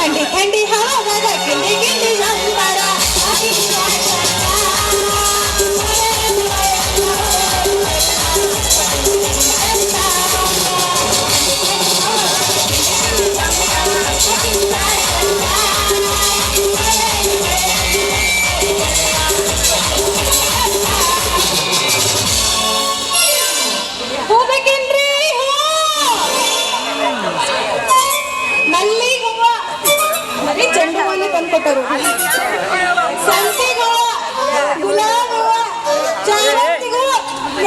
ಥಂಡಿ ಥಂಡಿ ಹವಾದಾಗ ಗಿಂಡಿ ಗಿಂಡಿ ಸಂಬಾರ ಹೂ ಬೇಕೇನ್ರಿ ಮಲ್ಲಿ ಹೂವ ಮಲ್ಲಿ ಚೆಂಡು ಹೂವನ್ನೇ ತಂದ್ಕೊಟ್ಟರು ಸಂಪಿಗೆ ಹೂವ ಗುಲಾಬ್ ಹೂವ ಚಾಮಂತಿ ಹೂವ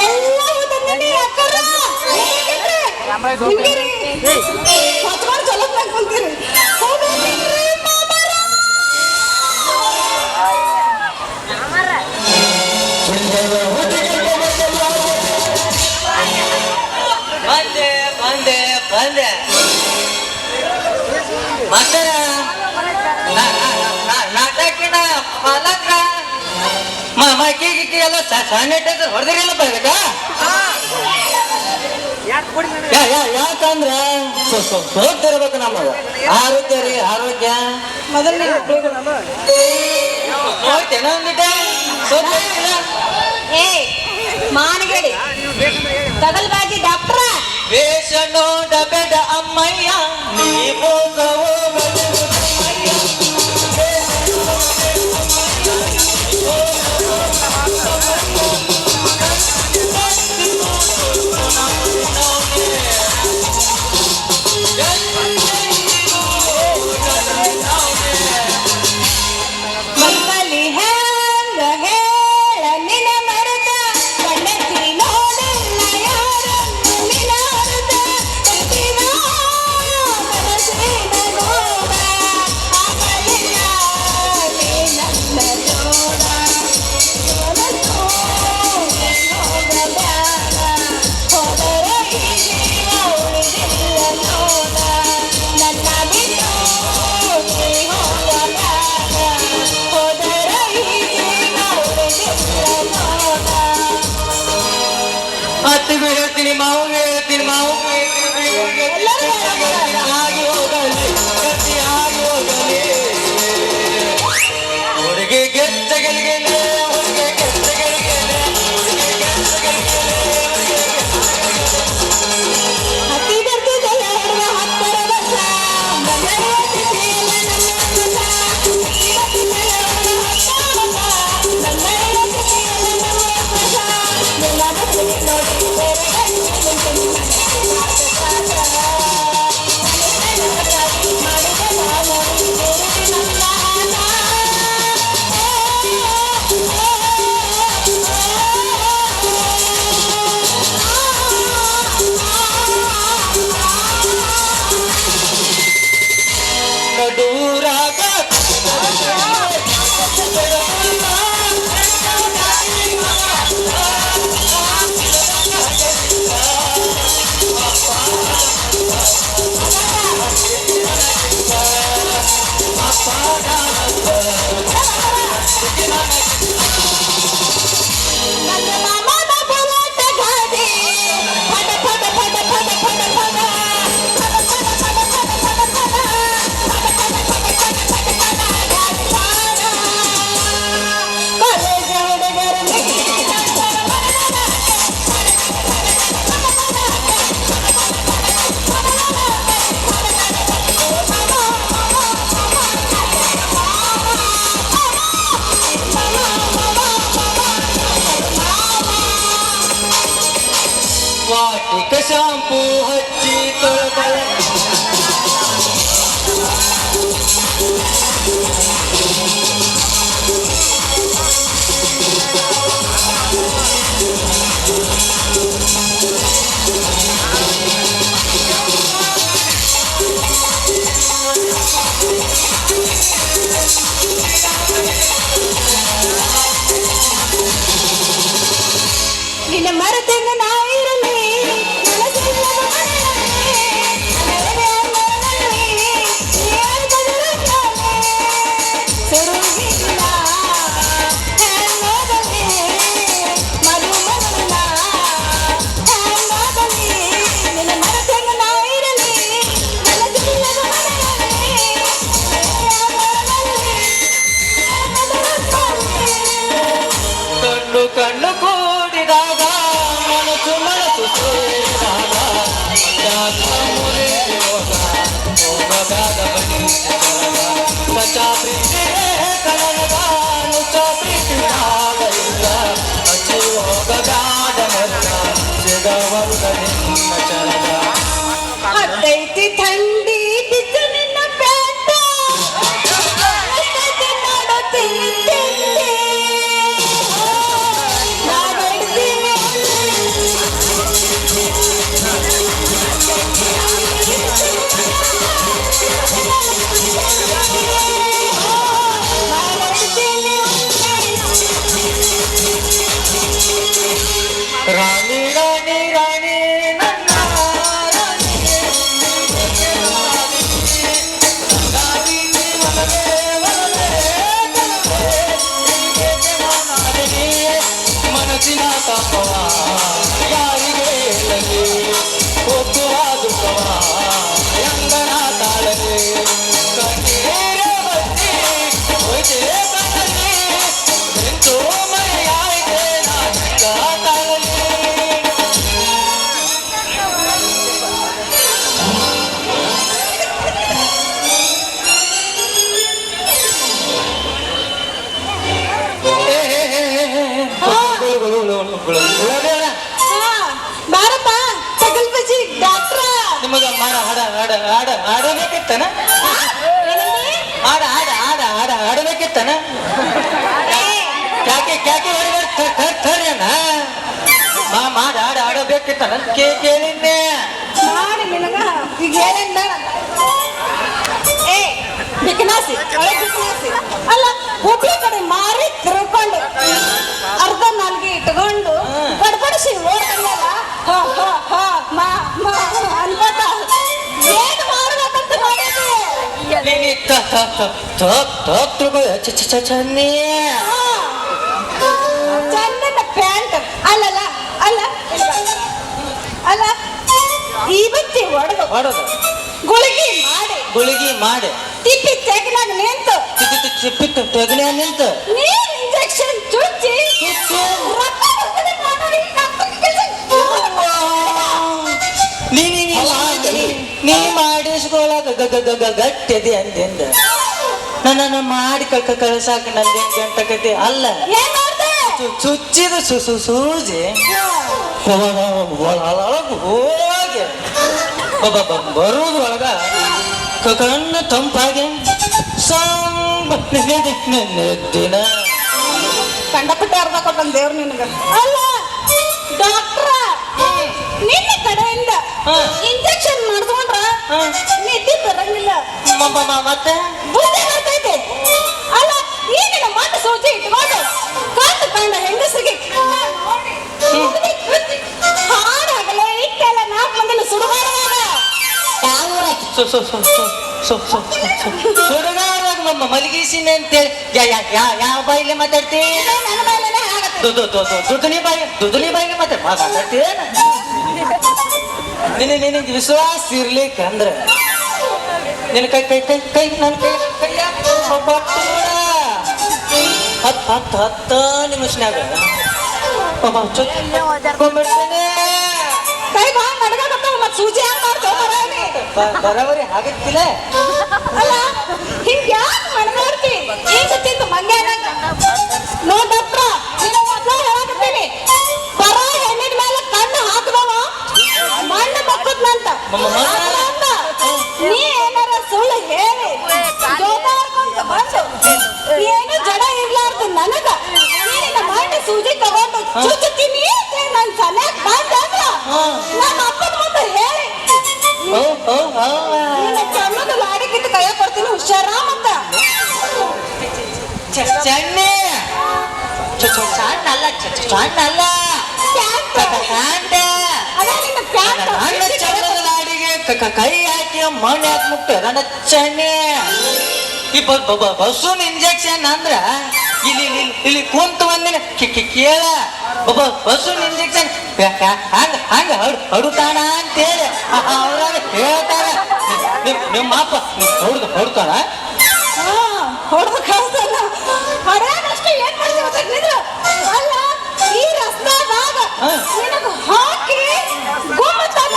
ಎಲ್ಲ ಹೂ ತಂದಿನಿ ಅಕ್ಕರ ನಿಮ್ಗೆ ರೀ ಹೊತ್ಕೊಂಡು ಚಲೋ ಮಾಡ್ಕೊಂತೀರಿ ಹೂ ಬೇಕೇನ್ರಿ ಬಂದೆ ಬಂದೆ ಬಂದೆ ಮಾಸ್ತರ ನಾಟಕಿನ ಪಾಲಕ ಮಕ್ಕಿ ಎಲ್ಲ ಸ್ಯಾನಿಟೈಸರ್ ಹೊಡೆದಿರಲ್ಲ ಬರಬೇಕಾ ಯಾಕಂದ್ರ ಹೋಗ್ತಿರ್ಬೇಕು ನಮಗ ಆರೋಗ್ಯ ರೀ ಆರೋಗ್ಯ ಮೊದಲನೇ ನೋಡ್ತೇನೆ ಒಂದಿಟ ಏ ಮಾನಗೇಡಿ ತಗಲ್ಬಾಗಿ ಡಾಕ್ಟ್ರ ವೇಷ ನೋಡಬೇಡ ಅಮ್ಮಯ್ಯ ನೀ ಹೋಗವೋ ಮಕ್ಕಳಿ ಹೆಂಗ ಹೇಳ ನಿನ ಮರತ ಕಣ್ಣೆತ್ತಿ ನೋಡಲ್ಲ ಯಾರು ನಿನ ಅರ್ಧ ಕಟ್ಟಿನ ಮನಸ್ಸಿನ ನೋಡ ಆಗಲಿಲ್ಲ ನೀ ನನ್ನ ಜೋಡ ಸೋಲಲು ಹೋಗಬ್ಯಾಡ ಹೋದರೆ ಈ ಜೀವ ಉಳಿದಿಲ್ಲ ನೋಡ ನನ್ನ ಬಿಟ್ಟು ನೀ ಹೋಗಬ್ಯಾಡ ಹೋದರೆ ಈ ಜೀವ ಉಳಿದಿಲ್ಲ ನೋಡ ಅತ್ತಿಗೂ ಹೇಳ್ತೀನಿ ಮಾವಿಗೆ ಹೇಳ್ತೀನಿ ಮಾವಿಗೆ ಹೇಳ್ತೀನಿ ಆಗಿ ಹೋಗಲಿ ಗತಿ ಆಗಿ ಹೋಗಲಿ ಹುಡುಗಿ ಗೆದ್ದಗಳಿಗೆ ಹುಡುಗಿ ಗೆದ್ದಗಳಿಗೆ ಹತ್ತಿ ಬರ್ತಿದ್ದಲ್ಲ ಹಿಡಿದ 10 ವರ್ಷ ಬಂದರೆ ತಿಥಿಯಲ್ಲ ನನ್ನ ಮನ ಬರ್ತಿದ್ದಲ್ಲ ಹಿಡಿದ 10 ವರ್ಷ ಬಂದರೆ ತಿಥಿಯಲ್ಲ ನನ್ನ ಮನ ನಿನ್ನ ಮಕ್ಕಳಿಗೆ ನೋಡಿ ಬೇರೆ ಗಂಡು ನಿಂತು ಮಾಡಿದ ನಾನು ಬೇರೆ ನನ್ನ ನಡೂರಾಗ ನನ್ನ ಮಾಮನ ಬುಲೆಟ್ ಗಾಡಿ ಫಟ ಫಟ ಫಟ ಫಟ ಫಟ ಫಟ ಕಾಲೇಜ್ ಹುಡುಗರು ವಾಟಿಕ ಶಾಂಪೂ ಹಚ್ಚಿ ತೊಳೆದಳ ನಿನ್ನ ಮರೆತಂಗ ನಾ ಇರಲಿ ಮನಸ್ಸಿಲ್ಲದ ಮನದಲ್ಲಿ, ನನ್ನದೇ ಮನದಲ್ಲಿ, ಯಾರ ಬದಲಾಗಲಿ, ಸುರುಗಿಲ್ಲ ಹೆಣ್ಣೋದಲ್ಲಿ, ಮಧುಮಗಳ ಹೆಣ್ಣೋದಲ್ಲಿ, ನಿನ್ನ ಮರೆತಂಗ ನಾ ಇರಲಿ ಮನಸ್ಸಿಲ್ಲದ ಮನದಲ್ಲಿ, ಕಾಮುರಿ ಯೋಗ ಹೋಗದಾದ ಬನ್ನಿ ಸಚಾ ಪ್ರೀತಿಗೆ ಕನಗದ ನುಚ್ಚ ಪ್ರೀತಿಯಾಗ ಇಲ್ಲ ಹಚ್ಚಿ ಹೋಗದಾದ ಮಲ್ಲ ಸಿಗವಲ್ಲ ನಿನ್ನ ಚರಣ ಹತ್ತೈತಿ ಥಂಡಿ ಬಿದ್ದು ನಿನ್ನ ಪ್ಯಾಂಟ ಎಷ್ಟೈತಿ ನೋಡು ತಿಂಡಿ ತಿಂಡಿ ನಾ ಬಿಡ್ತೀನಿ ನಾ ಬಿಡ್ತೀನಿ ರಾಣಿ ರಾಣಿ ರಾಣಿ ನನ್ನ ರಾಣಿ ರಾಣಿ ಮನವೇ ಮನವೇ ಮನಸ್ಸಿನ ತಾಪವ ಯಾರಿಗೆ ಹೇಳಲಿ ಒತ್ತುವ ದುಃಖವ ಯಂಗನ ತಾಳಲಿ ಕಣ್ಣೀರ ಬತ್ತಿ ಹೊಯ್ತೆ ಕಣ್ಣಲ್ಲಿ ಬೆಂಚು ಮರೆಯಾಯ್ತೆ ನಾಟಕ ತಾಳಲಿ ಹಾ, ಬಾರಪ್ಪ ತಗಲ್ ಬಜ್ಜಿ ಡಾಕ್ಟ್ರ ನಿಮಗ ಮಾಡ ಹಾಡ ಹಾಡ ಹಾಡ ಹಾಡಬೇಕಿತ್ತನ ಹಾಡ ಹಾಡ ಹಾಡ ಹಾಡ ಹಾಡಬೇಕಿತ್ತನ ಕ್ಯಾಕೆ ಕ್ಯಾಕೆ ಹೊಡಿಬೇಡ ಮಾಡ ಹಾಡ ಹಾಡಬೇಕಿತ್ತನ ಕೇಳಿದ್ದೆ ಮಾಡಿ ನಿನಗ ಈಗ ಹೇಳಂದ ಏ ಬಿಕನಾಸಿ ಒಳಗೆ ಬಿಕನಾಸಿ ಅಲ್ಲ ಹುಬ್ಳಿ ಕಡೆ ಮಾರಿ ತಿರ್ಕೊಂಡು ಅರ್ಧ ನಾಲ್ಗೆ ಇಟ್ಕೊಂಡು ಬಡಬಡಿಸಿ ಓಡ್ತಂಗಲ್ಲ ಹ ಹ ಹ ಮಾ ಮಾ ಅನ್ಕೋತ ಏನ್ ಮಾಡ್ಬೇಕಂತ ಮಾಡಿದ್ವಿ ನೀ ಚನ್ನಿ ಚಂದನ ಪ್ಯಾಂಟ್ ಅಲ್ಲಲ್ಲ ಅಲ್ಲ ಅಲ್ಲ ಇವತ್ತಿ ಹೊಡೆದು ಹೊಡೋದು ಗುಳಿಗೆ ಮಾಡಿ ತಿಪ್ಪಿ ತೆಗನಾಗ ನಿಂತು ಚಿಪ್ಪಿತ್ತು ತೆಗನೆ ನಿಂತು ನೀರ್ ಇಂಜೆಕ್ಷನ್ ಚುಚ್ಚಿ ರಕ್ತ ಬರ್ತದೆ ನೋಡಿ, ನೀ ಮಾಡಿಸ್ಕೊಳಕ ಗಟ್ಟಿದೆ ಅಂದಿಂದ ನನ್ನ ಮಾಡಿ ಕಳ್ಸಾಕ ನಂದೇನ್ ಗಂಟಕತಿ ಅಲ್ಲ ಏನ್ ಮಾಡ್ದೆ? ಚುಚ್ಚಿದ ಸೂಜಿ ಹೋಗಿ ಬರುವುದು ಒಳಗ ಕಣ್ಣು ತಂಪಾಗಿ ದಿನ ಕಂಡಪಟ್ಟೆ ಅರ್ಧ ಕೊಟ್ಟನ್ ದೇವ್ರ ನಿನಗ ಅಲ್ಲ ಡಾಕ್ಟ್ರ ನಿನ್ನ ಕಡೆಯಿಂದ ಇಂಜೆಕ್ಷನ್ ಮಾಡಿದ್ಕೊಂಡ್ರ ನಿದ್ದೆ ಬರಂಗಿಲ್ಲ ಮತ್ತೆ ಬುದ್ಧಿ ಬರ್ತೈತೆ ಅಲ್ಲ ಈಗಿನ ಮಣ್ಣು ಸೂಜಿ ಇಟ್ಕೊಂಡು ಕಂಡು ಕಂಡ ಹೆಂಗಸರಿಗೆ ಹಾಡಾಗಲ್ಲ ಇಟ್ಟೆಲ್ಲ ನಾಲ್ಕು ಮಂದಿನ ಸುಡುಗಾಡುವಾಗ ಸುಡುಗಾರಾಗ ಮಲಗಿಸಿನ ಅಂತೇಳಿ ಯಾವ ಬಾಯಿಲೆ ಮಾತಾಡ್ತಿ ನನ್ನ ಮೇಲೆನೆ ಆಗತ್ತೆ ದುದುನಿ ಬಾಯಿಗೆ ಮಾತಾಡ್ತಿ ನಿನಗೆ ವಿಶ್ವಾಸ ಇರ್ಲಿಕ್ಕಂದ್ರ ನಿನ್ನ ಕೈ ಕೈ ಕೈ ಕೈ ನನ್ನ ಕೈ ಹತ್ತು ನಿಮಿಷನಾಗ ಚುಚ್ಕೊಂಡ್ಬಿಡ್ತೇನೆ ಕೈ ಬಾ ನಡ್ಗಾಕತ್ತಾವ ಮತ್ ಸೂಜಿ ಹಂಗ್ ಮಾಡ್ತಾವ ಬರಾಣಿ ಬರವರಿ ಹಾಗತ್ತಿಲ್ಲ ಅಲ್ಲ ಹಿಂಗ್ ಯಾಕೆ ಮನಗಾಡ್ತಿ ಹಿಂಗ ತಿಂದು ಮಂಗ್ಯಾನಾಗ ನೋಡಪ್ಪ ನಿನ್ನ ಮೊದ್ಲ ಹೇಳಕತ್ತೀನಿ ಬರ ಹೆಣ್ಣಿನ ಮೇಲೆ ಕಣ್ಣು ಹಾಕದವ ಮಣ್ಣು ಮಕ್ಕದ್ನಂತ ನೀ ಏನಾರ ಸುಳ್ಳು ಹೇಳಿ ಜೋತಾಡ್ಕೊಂತ ಬಂದು ಏನು ಜಡ ಇರ್ಲಾರ್ದು ನನಗ ನೀನಿನ ಮಣ್ಣು ಸೂಜಿ ತಗೊಂಡು ಚುಚ್ಚುತ್ತೀನಿ ಅಂತ ನನ್ ಸನ್ಯಾಗ ಬಂದ ನಮ್ಮ ಅಪ್ಪನ ಮುಂದೆ ಹೇಳಿ ನಿನ್ನ ಚರ್ಮದ ಲಾಡಿಗಿಟ್ಟು ಕೈಯ ಕೊಡ್ತೀನಿ ಹುಷಾರ ಮತ್ತ ಚಣ್ಣೆ ಸಣ್ಣಲ್ಲ ಸಣ್ಣಲ್ಲ ಅದ ನಿನ್ನ ಪ್ಯಾಂಟ್ ನನ್ನ ಚಣ್ಣದ ಲಾಡಿಗೆ ಕೈ ಹಾಕಿ ಮಣ್ಣು ಹಾಕಿ ಮುಟ್ಟ ನನ್ನ ಚಣ್ಣೆ ಈ ಬಸ್ಸೂನ್ ಇಂಜೆಕ್ಷನ್ ಅಂದ್ರ ಇಲ್ಲಿ ಕುಂತ ಒಂದಿನ ಕೇಳ ಬಸ್ಸೂನ್ ಇಂಜೆಕ್ಷನ್ ಹಂಗ ಹೊಡುತ್ತಾನ ಅಂತೇಳಿ ಅವ್ರಾಗ ಹೇಳ್ತಾರ ನಿಮ್ಮ ಅಪ್ಪ ಹೊಡ್ತಾನ ಹೊಡೆದು ಕಳ್ಸಲ್ಲ ಹೊಡೆಯಷ್ಟು ಏನ್ ಮಾಡ್ತೀವಿ ಅಲ್ಲ ಈ ರಸ್ತಾದಾಗ ನಿನಗ ಹಾಕಿ ಗುಮ್ಮತಾನ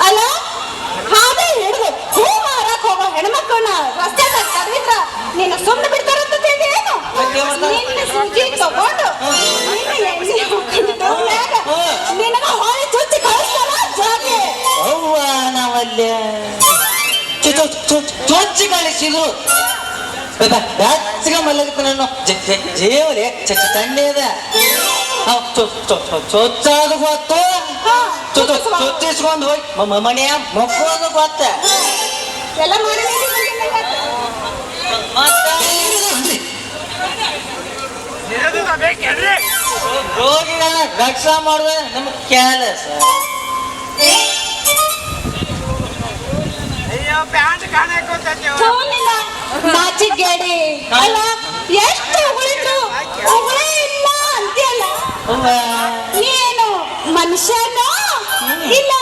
ಅಲ್ಲ ನಿನ್ನ ಸುಮ್ಮನೆ ಬಿಡ್ತಾರಂತ ತಿಳ್ದೆ ಏನು ಮತ್ತೇನ್ ಮಾಡ್ತಾರೆ? ನಿನ್ನ ಸೂಜಿ ತಗೊಂಡು ನಿನ್ನ ಎಣ್ಣೆ ಹಾಕೊಂಡು ಮ್ಯಾಗ ನಿನಗ ಹೊಳೆ ಚುಚ್ಚಿ ಕಳಿಸ್ತಾರ ಜಾಗೆ ಅವ್ವ ನಾವಲ್ಲೇ ಚೊಚ್ಚಿ ಕಳಿಸಿದ್ರು ಬೆಚ್ಚಗ ಮಲ್ಲಗಿತ್ತು ನಾನು ಜೇವಲೆ ಚಂಡೆ ಇದೆ ಚೊಚ್ಚಾದ ಗೊತ್ತು ಚೊಚ್ಚಿಸ್ಕೊಂಡು ಹೋಗಿ ಮನೆಯ ಮಕ್ಕಳು ಗೊತ್ತ ಎಲ್ಲ ಮಾಡಿ ರೋಗಿಗಳನ್ನ ರಕ್ಷಾ ಮಾಡುವ ನಮ್ಗೆ ಕೆಲಸ ನಾಚಿಗೇಡಿ ಅಲ್ಲ ಎಷ್ಟು ಉಳಿದ್ರು ಉಗಳೇ ಇಲ್ಲ ಅಂತೀಯಲ್ಲ ನೀನು ಮನುಷ್ಯನೋ ಇಲ್ಲ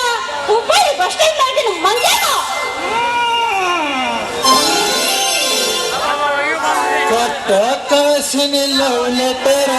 ಹುಬ್ಬಳ್ಳಿ ಬಸ್ ಸ್ಟ್ಯಾಂಡ್ ಆಗಿನ ಮಂಗೇನೋ ಕೊಟ್ಟ ಕಸಿನಿಲ್ಲ ಲೆಟರ